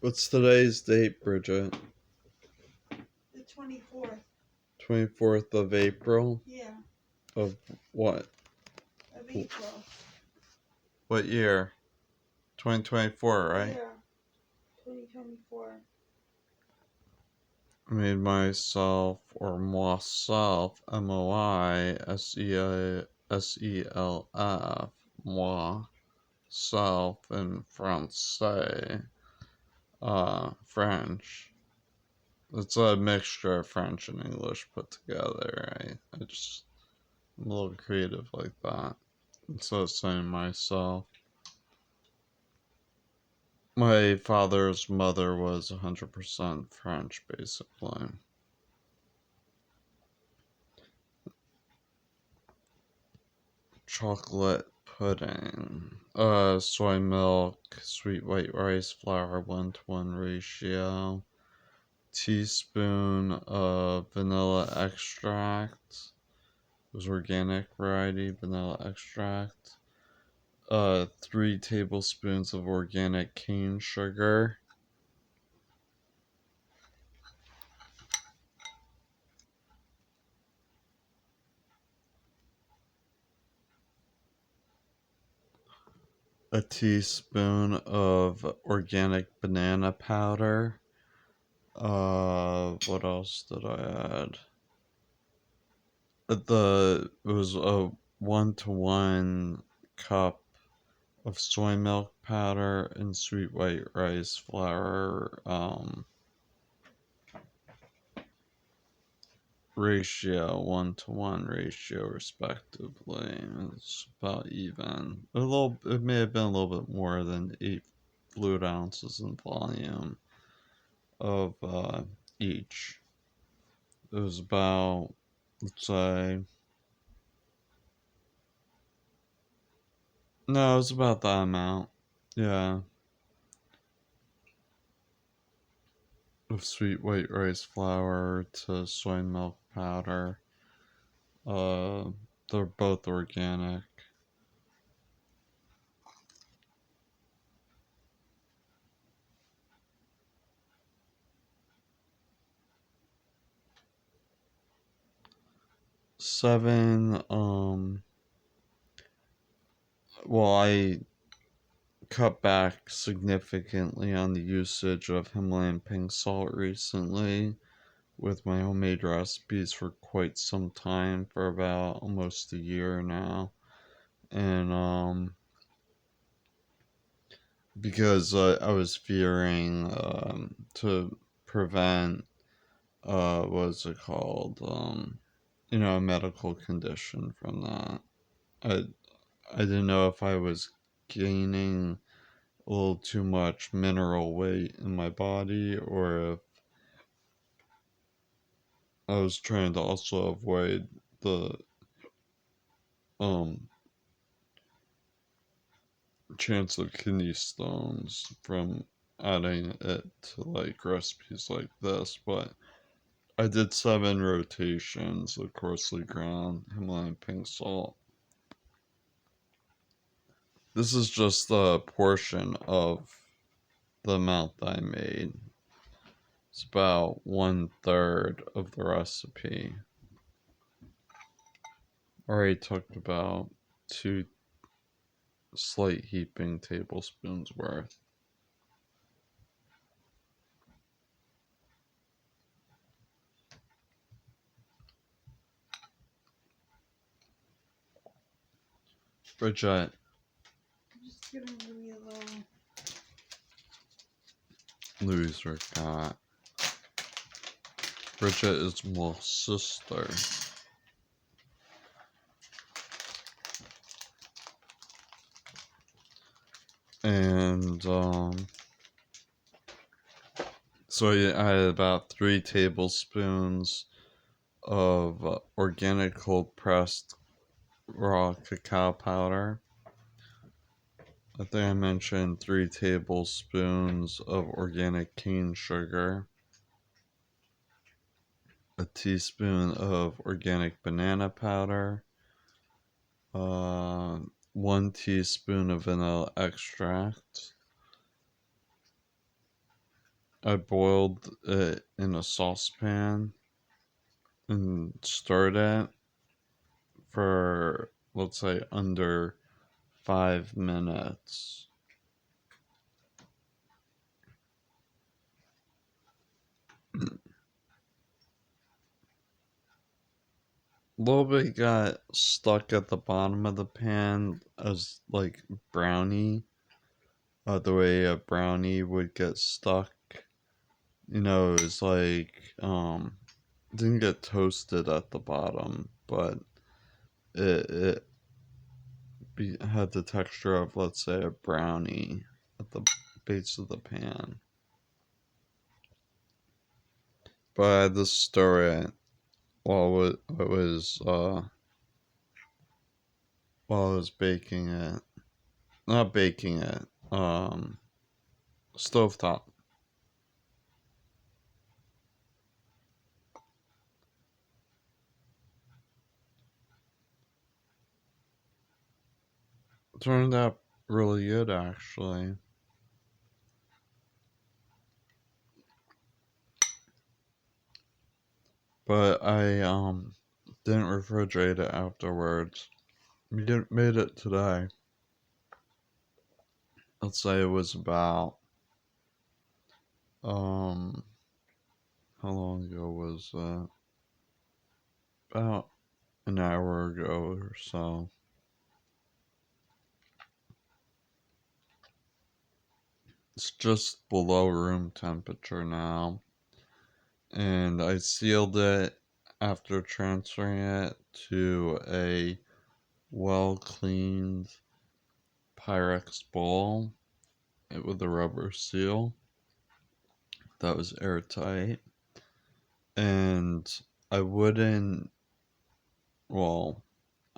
What's today's date, Bridget? The 24th. 24th of April? Yeah. Of what? Of April. What year? 2024, right? Yeah. 2024. I made myself, or myself, Moiself, moi, self in Francais, French. It's a mixture of French and English put together. I'm a little creative like that. So saying myself. My father's mother was 100% French, basically. Chocolate pudding. Soy milk, sweet white rice flour, 1-to-1 ratio. Teaspoon of vanilla extract. It was organic variety vanilla extract. 3 tablespoons of organic cane sugar. A teaspoon of organic banana powder. What else did I add? It was a 1-to-1 cup of soy milk powder and sweet white rice flour ratio, 1-to-1 ratio, respectively. It's about even. It may have been a little bit more than 8 fluid ounces in volume of each. It was about, let's say, no, it was about that amount. Yeah, of sweet white rice flour to soy milk powder. Uh, they're both organic. Seven. Well, I cut back significantly on the usage of Himalayan pink salt recently with my homemade recipes for quite some time, for about almost a year now. And because I was fearing to prevent what's it called, a medical condition from that. I didn't know if I was gaining a little too much mineral weight in my body, or if I was trying to also avoid the um chance of kidney stones from adding it to like recipes like this. But I did 7 rotations of coarsely ground Himalayan pink salt. This is just a portion of the amount that I made. It's about 1/3 of the recipe. I already took about 2 slight heaping tablespoons worth. Bridget. I'm just giving Louie a little. Louis her cat. Bridget is my sister. And so yeah, I had about 3 tablespoons of organic cold pressed raw cacao powder. I think I mentioned 3 tablespoons of organic cane sugar, a teaspoon of organic banana powder, uh, 1 teaspoon of vanilla extract, I boiled it in a saucepan and stirred it for, let's say, under 5 minutes. A little bit got stuck at the bottom of the pan as like brownie, the way a brownie would get stuck. It was like didn't get toasted at the bottom, but it had the texture of, let's say, a brownie at the base of the pan. But I had to stir it while I was baking it. Not baking it. Stovetop. Turned out really good, actually. But I didn't refrigerate it afterwards. We made it today. Let's say it was about um how long ago was that? About an hour ago or so. It's just below room temperature now. And I sealed it after transferring it to a well cleaned Pyrex bowl with a rubber seal that was airtight. And I wouldn't, well,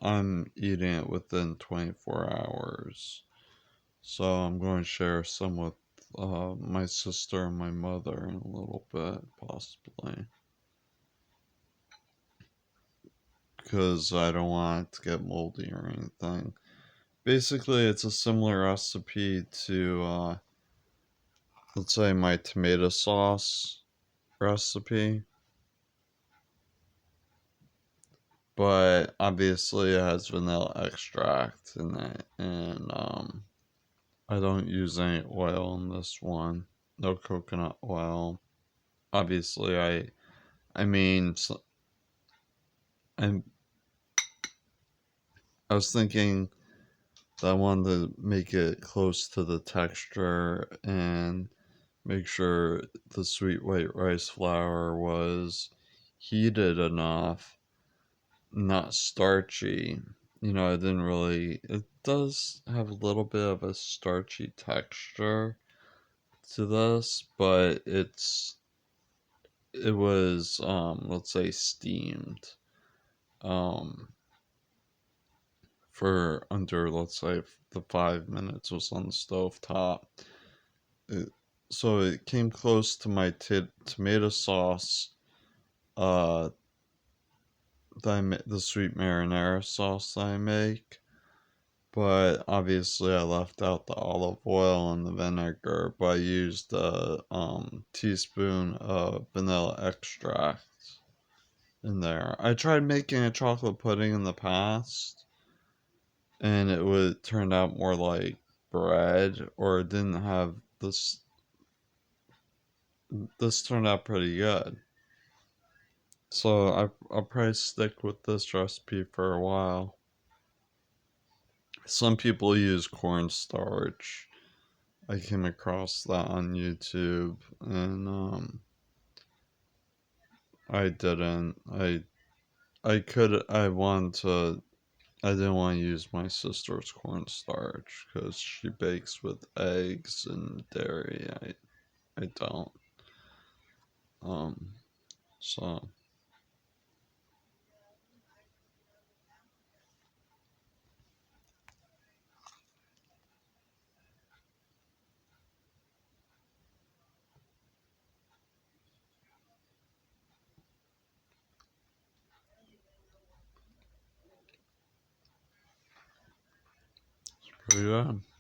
I'm eating it within 24 hours. So I'm going to share some with my sister and my mother in a little bit, possibly. Because I don't want it to get moldy or anything. Basically, it's a similar recipe to, let's say, my tomato sauce recipe. But obviously, it has vanilla extract in it. And I don't use any oil in this one. No coconut oil. Obviously, I mean, I'm, I was thinking that I wanted to make it close to the texture and make sure the sweet white rice flour was heated enough, not starchy. I didn't really. It does have a little bit of a starchy texture to this, but it was let's say steamed um for under, let's say, the 5 minutes was on the stove top. It, so it came close to my tomato sauce, uh, the sweet marinara sauce that I make. But obviously, I left out the olive oil and the vinegar, but I used a teaspoon of vanilla extract in there. I tried making a chocolate pudding in the past, and it would turn out more like bread, or it didn't have this. This turned out pretty good, so I'll probably stick with this recipe for a while. Some people use cornstarch. I came across that on YouTube, and I didn't. I wanted to. I didn't want to use my sister's cornstarch because she bakes with eggs and dairy. I don't. Um, so pretty good.